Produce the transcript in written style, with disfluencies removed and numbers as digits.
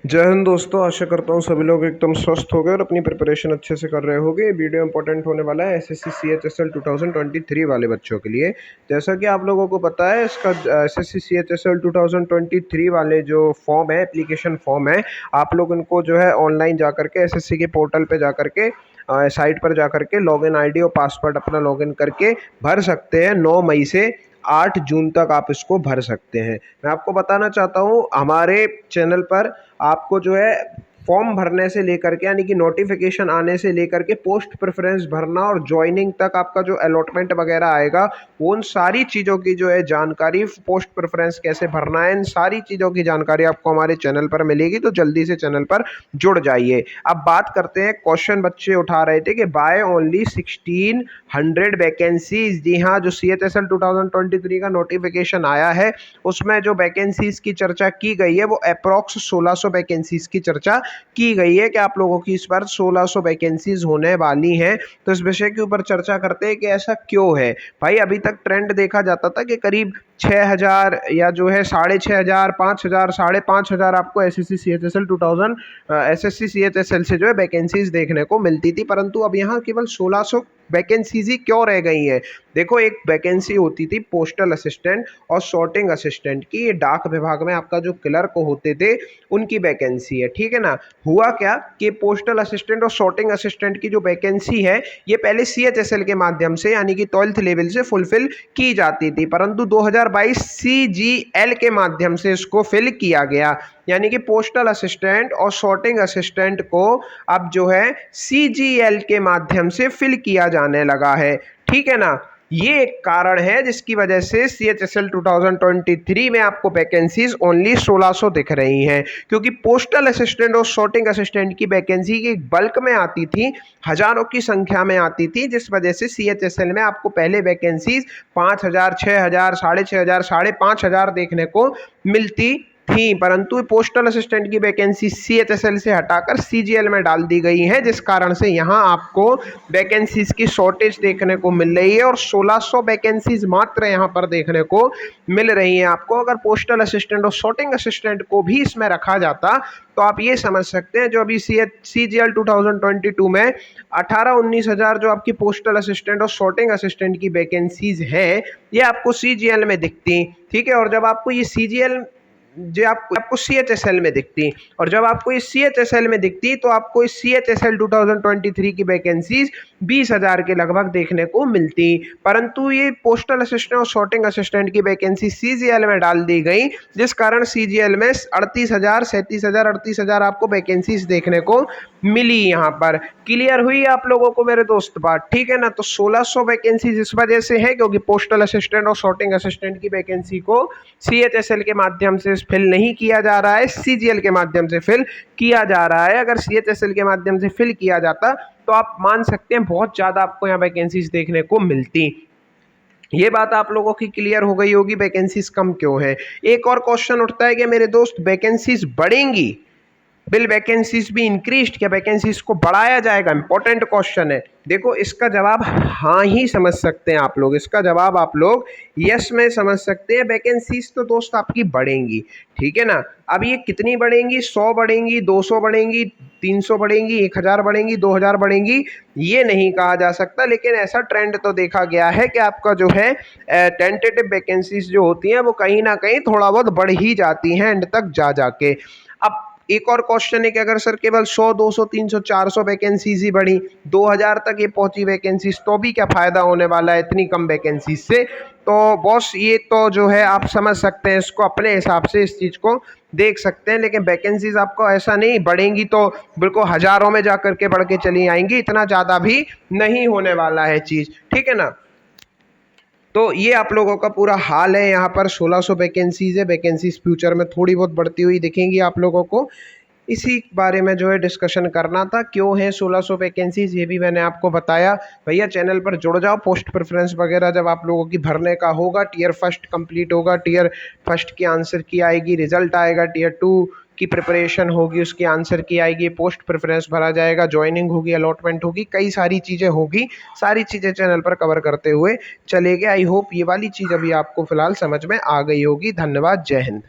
जय हिंद दोस्तों, आशा करता हूँ सभी लोग एकदम स्वस्थ हो गए और अपनी प्रिपरेशन अच्छे से कर रहे होंगे। ये वीडियो इंपॉर्टेंट होने वाला है एसएससी सीएचएसएल 2023 वाले बच्चों के लिए। जैसा कि आप लोगों को पता है, इसका एसएससी सीएचएसएल 2023 वाले जो फॉर्म है, एप्लीकेशन फॉर्म है, आप लोग इनको जो है ऑनलाइन जा करके एसएससी के पोर्टल पे जा करके साइट पर जा करके लॉगिन आईडी और पासवर्ड अपना लॉगिन करके भर सकते हैं। 9 मई से 8 जून तक आप इसको भर सकते हैं। मैं आपको बताना चाहता हूँ, हमारे चैनल पर आपको जो है फॉर्म भरने से लेकर के, यानी कि नोटिफिकेशन आने से लेकर के पोस्ट प्रेफरेंस भरना और ज्वाइनिंग तक आपका जो अलॉटमेंट वगैरह आएगा, उन सारी चीज़ों की जो है जानकारी, पोस्ट प्रेफरेंस कैसे भरना है, इन सारी चीज़ों की जानकारी आपको हमारे चैनल पर मिलेगी। तो जल्दी से चैनल पर जुड़ जाइए। अब बात करते हैं, क्वेश्चन बच्चे उठा रहे थे कि बाय ओनली 1600 वैकेंसीज। जी हाँ, जो CHSL 2023 का नोटिफिकेशन आया है उसमें जो वैकेंसीज की चर्चा की गई है वो अप्रॉक्स 1600 वैकेंसीज की चर्चा की गई है कि आप लोगों की इस बार 1600 वैकेंसीज होने वाली हैं। तो इस विषय के ऊपर चर्चा करते हैं कि ऐसा क्यों है। भाई, अभी तक ट्रेंड देखा जाता था कि करीब 6000 या जो है 6500, 5000, 5500 आपको एसएससी सीएचएसएल 2000 एसएससी सीएचएसएल से जो है वैकेंसीज देखने को मिलती थी, परंतु अब यहाँ केवल 1600 वैकेंसीज ही क्यों रह गई हैं। देखो, एक वैकेंसी होती थी पोस्टल असिस्टेंट और सॉर्टिंग असिस्टेंट की, ये डाक विभाग में आपका जो क्लर्क होते थे उनकी वैकेंसी है, ठीक है ना। हुआ क्या कि पोस्टल असिस्टेंट और सॉर्टिंग असिस्टेंट की जो वैकेंसी है ये पहले CHSL के माध्यम से, यानी कि 12th लेवल से फुलफिल की जाती थी, परंतु 2022 CGL के माध्यम से इसको फिल किया गया। यानी कि पोस्टल असिस्टेंट और सॉर्टिंग असिस्टेंट को अब जो है CGL के माध्यम से फिल किया जाने लगा है, ठीक है ना। ये एक कारण है जिसकी वजह से CHSL 2023 में आपको वैकेंसीज ओनली 1600 दिख रही हैं, क्योंकि पोस्टल असिस्टेंट और सॉर्टिंग असिस्टेंट की वैकेंसी की बल्क में आती थी, हजारों की संख्या में आती थी, जिस वजह से CHSL में आपको पहले वैकेंसीज 5000, 6000, 6500, 5500 देखने को मिलती थी, परंतु पोस्टल असिस्टेंट की वैकेंसी CHSL से हटाकर CGL में डाल दी गई है, जिस कारण से यहाँ आपको वैकेंसीज की शॉर्टेज देखने को मिल रही है और 1600 वैकेंसीज मात्र यहाँ पर देखने को मिल रही हैं आपको। अगर पोस्टल असिस्टेंट और सॉर्टिंग असिस्टेंट को भी इसमें रखा जाता तो आप ये समझ सकते हैं, जो अभी CGL 2022 में 18-19 हज़ार जो आपकी पोस्टल असिस्टेंट और सॉर्टिंग असिस्टेंट की वैकेंसीज हैं, ये आपको CGL में दिखती, ठीक है। और जब आपको ये CGL जो आपको CHSL में दिखती, और जब आपको इस CHSL में दिखती तो आपको इस CHSL 2023 की वैकेंसीज 20,000 के लगभग देखने को मिलती, परंतु ये पोस्टल असिस्टेंट और सॉर्टिंग असिस्टेंट की वैकेंसी CGL में डाल दी गई, जिस कारण CGL में 38,000, 37,000, 38,000 आपको वैकेंसीज देखने को मिली। यहाँ पर क्लियर हुई आप लोगों को मेरे दोस्त बात, ठीक है ना। तो 1600 वैकेंसीज इस वजह से है क्योंकि पोस्टल असिस्टेंट और सॉर्टिंग असिस्टेंट की वैकेंसी को CHSL के माध्यम से फिल नहीं किया जा रहा है, CGL के माध्यम से फिल किया जा रहा है। अगर CHSL के माध्यम से फिल किया जाता तो आप मान सकते हैं बहुत ज़्यादा आपको यहाँ वैकेंसीज देखने को मिलती। ये बात आप लोगों की क्लियर हो गई होगी, वैकेंसीज कम क्यों है। एक और क्वेश्चन उठता है कि मेरे दोस्त वैकेंसीज बढ़ेंगी, बिल वैकेंसीज भी इंक्रीज, क्या वैकेंसीज को बढ़ाया जाएगा, इंपॉर्टेंट क्वेश्चन है। देखो, इसका जवाब हाँ ही समझ सकते हैं आप लोग, इसका जवाब आप लोग यस में समझ सकते हैं। वैकेंसीज तो दोस्त आपकी बढ़ेंगी, ठीक है ना। अब ये कितनी बढ़ेंगी, 100 बढ़ेंगी, 200 बढ़ेंगी, 300 बढ़ेंगी, 1000 बढ़ेंगी, 2000 बढ़ेंगी, ये नहीं कहा जा सकता, लेकिन ऐसा ट्रेंड तो देखा गया है कि आपका जो है टेंटेटिव वैकेंसीज जो होती हैं वो कहीं ना कहीं थोड़ा बहुत बढ़ ही जाती हैं एंड तक जा जाके। अब एक और क्वेश्चन है कि अगर सर केवल 100, 200, 300, 400 वैकेंसीज ही बढ़ी, 2000 तक ये पहुंची वैकेंसीज, तो भी क्या फ़ायदा होने वाला है इतनी कम वैकेंसीज से। तो बॉस, ये तो जो है आप समझ सकते हैं, इसको अपने हिसाब से इस चीज़ को देख सकते हैं, लेकिन वैकेंसीज आपको ऐसा नहीं बढ़ेंगी तो बिल्कुल हज़ारों में जा करके बढ़ के चली आएंगी, इतना ज़्यादा भी नहीं होने वाला है चीज़, ठीक है ना। तो ये आप लोगों का पूरा हाल है। यहाँ पर 1600 वैकेंसीज है, वैकेंसीज फ्यूचर में थोड़ी बहुत बढ़ती हुई दिखेंगी आप लोगों को। इसी बारे में जो है डिस्कशन करना था, क्यों है 1600 वैकेंसीज, ये भी मैंने आपको बताया। भैया चैनल पर जुड़ जाओ, पोस्ट प्रेफरेंस वगैरह जब आप लोगों की भरने का होगा, टीयर फर्स्ट कंप्लीट होगा, टीयर फर्स्ट की आंसर की आएगी, रिजल्ट आएगा, टीयर 2 की प्रिपरेशन होगी, उसकी आंसर की आएगी, पोस्ट प्रेफरेंस भरा जाएगा, ज्वाइनिंग होगी, अलॉटमेंट होगी, कई सारी चीज़ें होगी, सारी चीज़ें चैनल पर कवर करते हुए चलेंगे। आई होप ये वाली चीज़ अभी आपको फिलहाल समझ में आ गई होगी। धन्यवाद, जय हिंद।